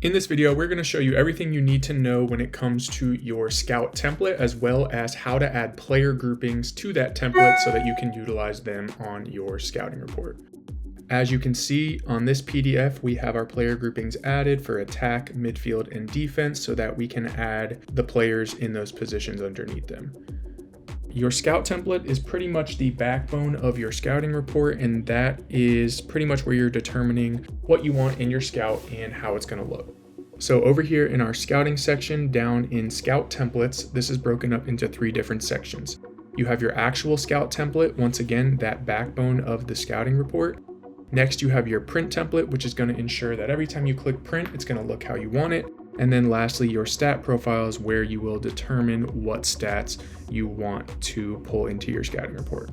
In this video, we're going to show you everything you need to know when it comes to your Scout template, as well as how to add player groupings to that template so that you can utilize them on your scouting report. As you can see on this PDF, we have our player groupings added for attack, midfield, and defense so that we can add the players in those positions underneath them. Your Scout template is pretty much the backbone of your scouting report, and that is pretty much where you're determining what you want in your Scout and how it's going to look. So over here in our scouting section down in Scout templates, this is broken up into 3 different sections. You have your actual Scout template, once again, that backbone of the scouting report. Next, you have your print template, which is going to ensure that every time you click print, it's going to look how you want it. And then lastly, your stat profiles, where you will determine what stats you want to pull into your scouting report.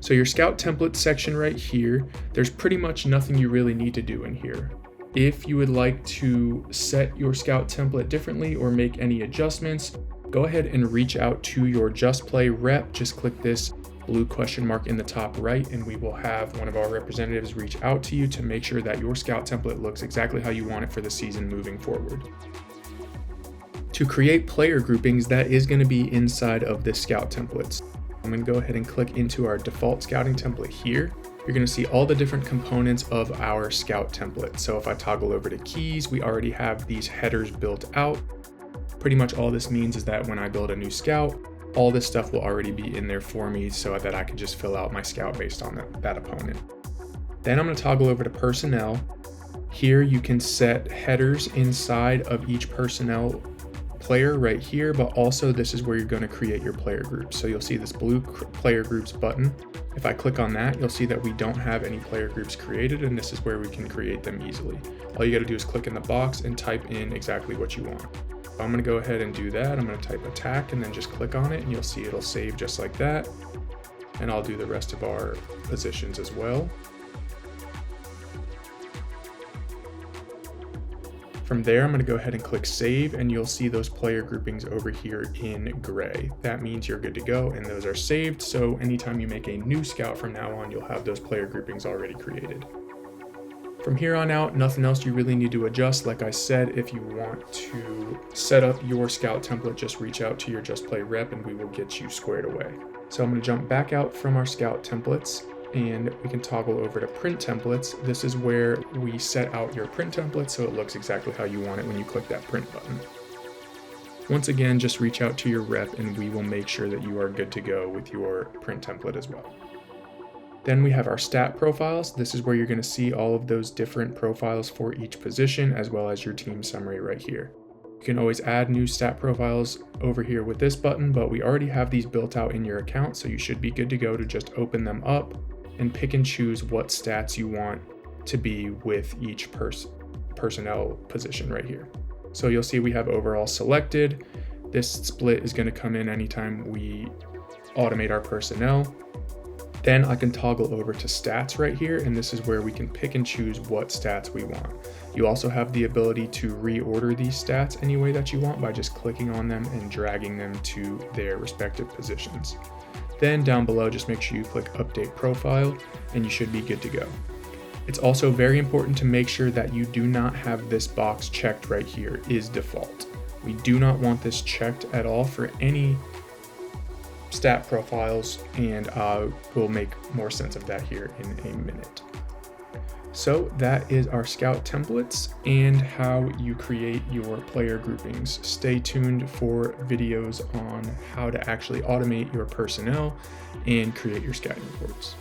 So your Scout template section right here, there's pretty much nothing you really need to do in here. If you would like to set your Scout template differently or make any adjustments, go ahead and reach out to your Just Play rep. Just click this blue question mark in the top right, and we will have one of our representatives reach out to you to make sure that your Scout template looks exactly how you want it for the season moving forward. To create player groupings, that is going to be inside of the Scout templates. I'm going to go ahead and click into our default scouting template here. You're going to see all the different components of our Scout template. So if I toggle over to keys, we already have these headers built out. Pretty much all this means is that when I build a new Scout, all this stuff will already be in there for me so that I can just fill out my Scout based on that opponent. Then I'm going to toggle over to personnel. Here you can set headers inside of each personnel player right here, but also this is where you're going to create your player groups. So you'll see this blue player groups button. If I click on that, you'll see that we don't have any player groups created, and this is where we can create them easily. All you got to do is click in the box and type in exactly what you want. I'm going to go ahead and do that. I'm going to type attack and then just click on it, and you'll see it'll save just like that. And I'll do the rest of our positions as well. From there, I'm going to go ahead and click save, and you'll see those player groupings over here in gray. That means you're good to go, and those are saved. So anytime you make a new Scout from now on, you'll have those player groupings already created. From here on out, nothing else you really need to adjust. Like I said, if you want to set up your Scout template, just reach out to your Just Play rep and we will get you squared away. So I'm going to jump back out from our Scout templates, and we can toggle over to print templates. This is where we set out your print template so it looks exactly how you want it when you click that print button. Once again, just reach out to your rep and we will make sure that you are good to go with your print template as well. Then we have our stat profiles. This is where you're going to see all of those different profiles for each position, as well as your team summary right here. You can always add new stat profiles over here with this button, but we already have these built out in your account, so you should be good to go to just open them up and pick and choose what stats you want to be with each personnel position right here. So you'll see we have overall selected. This split is going to come in anytime we automate our personnel. Then I can toggle over to stats right here, and this is where we can pick and choose what stats we want. You also have the ability to reorder these stats any way that you want by just clicking on them and dragging them to their respective positions. Then down below, just make sure you click update profile and you should be good to go. It's also very important to make sure that you do not have this box checked right here is default. We do not want this checked at all for any stat profiles, and we'll make more sense of that here in a minute. So that is our Scout templates and how you create your player groupings. Stay tuned for videos on how to actually automate your personnel and create your scouting reports.